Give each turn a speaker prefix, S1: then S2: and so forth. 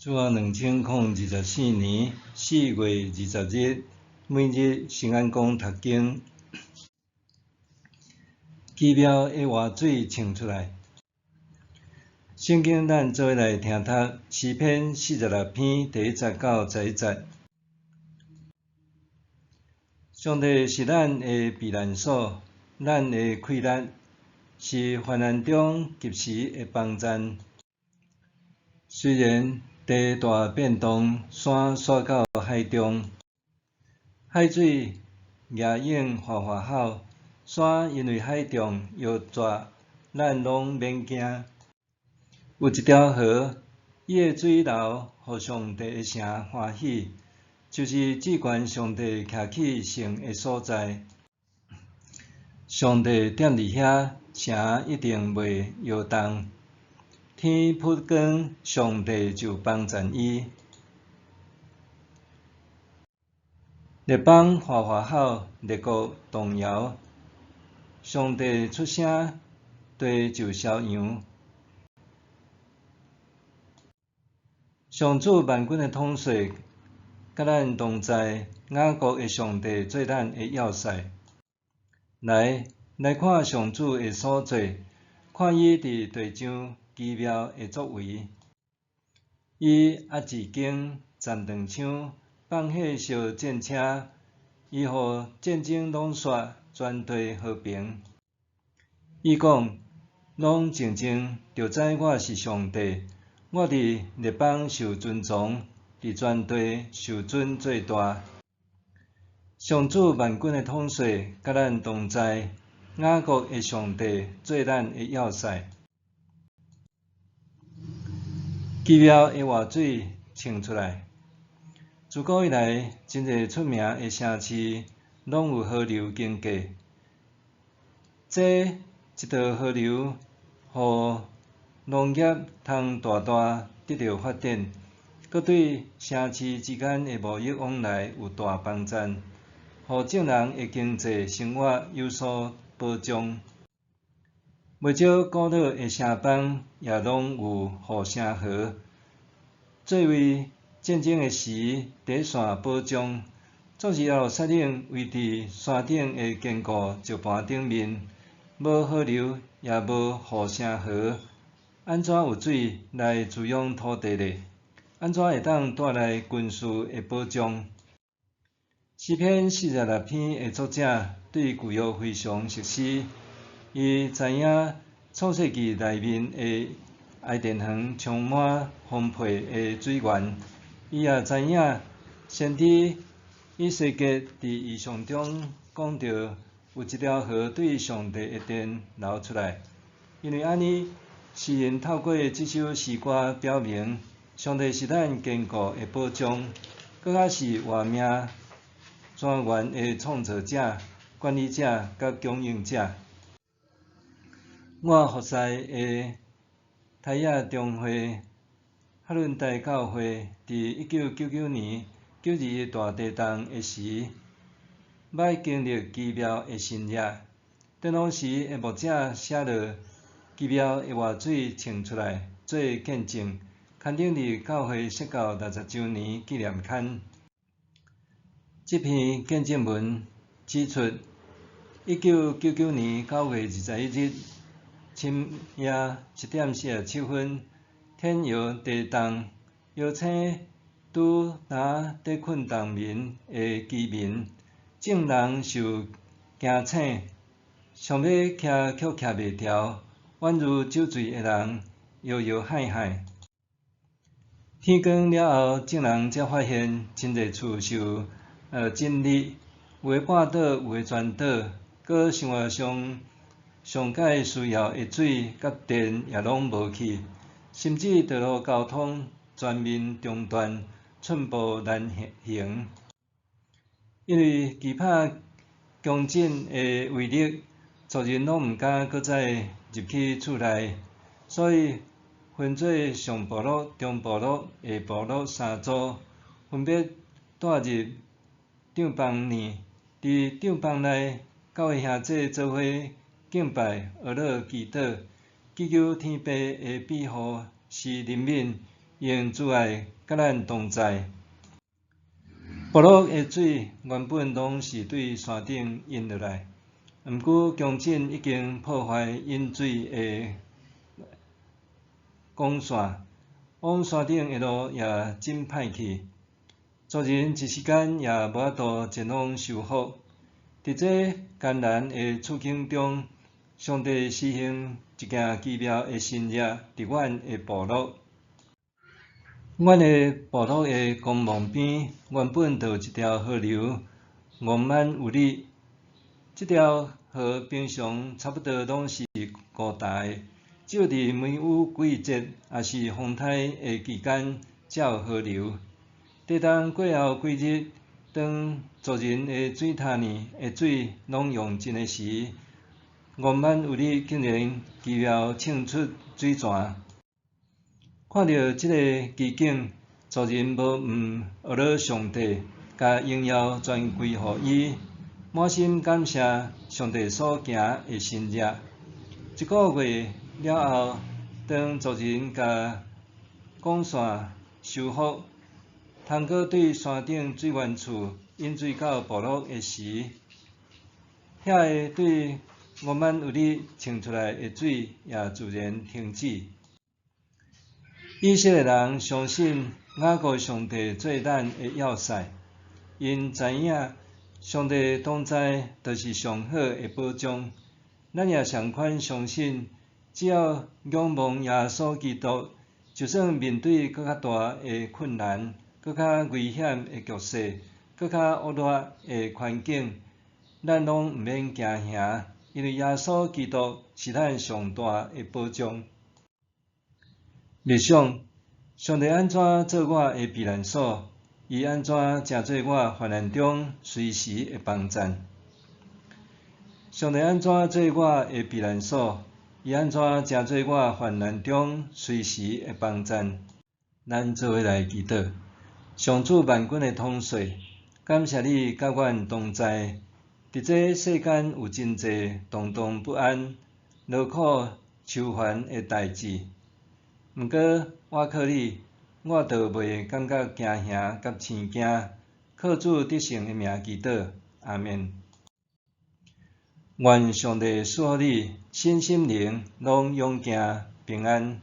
S1: 主后2024年4月20日，每日圣安宫读经，奇妙的活水冲出来。圣经咱做伙来听读诗篇46篇第1节到11节。上帝是咱的避难所，咱的溃力，是患难中及时的帮赞。虽然地大变动，山刷到海中，海水野涌哗吼，山因为海中摇拽，咱拢免惊。有一条河，伊的水流，互上帝的城欢喜，就是至高上帝徛起圣的所在。上帝踮伫遐，城一定袂摇动。天曝光，上帝就帮赞伊。列邦哗吼，列国动摇。上帝出声，地就烧扬。上主万军的统帅，甲咱同在，雅各的上帝做咱的要塞。来看上主的所做，看伊伫地上奇妙的作为。伊压一根斩断枪，放火烧战车，伊互战争拢煞，全地和平。伊讲，拢静静，就知我是上帝。我伫列邦受尊崇，伫全地受尊做大。上主万军的统帅，甲咱同在，雅各的上帝做咱的要塞。奇妙的活水冲出来。自古以来，真侪出名的城市，拢有河流经过。这一条河流，互农业通大得到发展，佮对城市之间的贸易往来有大帮赞，互众人的经济生活有所保障。袂少古老的城邦也拢有护城河，作为战争的时第一线保障。作是耶路撒冷位伫山顶的坚固石盘顶面，无河流也无护城河，安怎有水来滋养土地呢？安怎会当带来军事的保障？诗篇46篇的作者对旧约非常熟悉，伊知影创世纪内面的爱甸园充满丰沛的水源，伊也知影先知以西结伫异象中讲到有一条河对上帝的殿流出来，因为安尼，诗人透过这首诗歌表明，上帝是咱坚固的保障，搁较是活命全源的创造者、管理者甲供应者。我服侍的台亚中会哈伦代教会，伫1999年92大地震的时，捌经历奇妙的新约。电脑时的牧者写落奇妙的活水冲出来，做见证，刊登伫教会设教60周年纪念刊。这篇见证文指出，1999年9月21日深夜1点47分，天摇地动，摇醒拄呾伫困冬眠的居民，众人受惊醒，想要徛却徛袂牢，宛如酒醉的人，摇摇摆摆。天光了后，众人才发现真侪厝受震裂，有的半倒，有的全倒，搁生活上界需要的水甲电也拢无去，甚至道路交通全面中断，寸步难行。因为惧怕强震的威力，族人拢毋敢搁再入去厝内，所以分做上部落、中部落、下部落3组，分别带入帐篷里。伫帐篷内，教会兄弟做伙敬拜、学乐祈祷，祈求天父的庇护是怜悯，用主爱甲咱同在。部落的水原本拢是对山顶引落来，毋过强震已经破坏引水的管线，往山顶的路也真歹去，族人一时间也无法度前往修复。伫这艰难的处境中，上帝施行一件奇妙的神迹伫阮的部落。阮的部落的公墓边原本就有一条河流，五万有里。这条河平常差不多拢是固大的，只有伫梅雨季节也是风台的期间才有河流。地冬过后几日，当族人的水塔呢的水拢用尽的时，五万有里竟然奇妙冲出水泉。看到这个奇景，族人无毋学了上帝，甲荣耀全归予伊，满心感谢上帝所行的神迹。一个月了后，当族人甲管线修复，通过对山顶水源处引水到部落的时，遐个对5万有里冲出来的水也自然停止。以色列人相信雅各上帝做咱的要塞，因知影上帝同在就是上好的保障。咱也同款相信，只要仰望耶稣基督，就算面对搁较大的困难、搁较危险的局势、搁较恶劣的环境，咱拢毋免惊吓，因为耶稣基督是咱上大的保障。默想，上帝安怎做我的避难所？伊安怎成做我患难中随时的帮赞？上帝安怎做我的避难所？伊安怎成做我患难中随时的帮赞？咱做伙来祈祷。上主万军的统帅，感谢你甲阮同在。伫这世间有真济动荡不安、劳苦愁烦的代志，毋过我靠你，我就袂感觉惊吓甲生惊。靠主得胜的名祈祷，阿们。愿上帝赐予你身心灵拢勇健平安。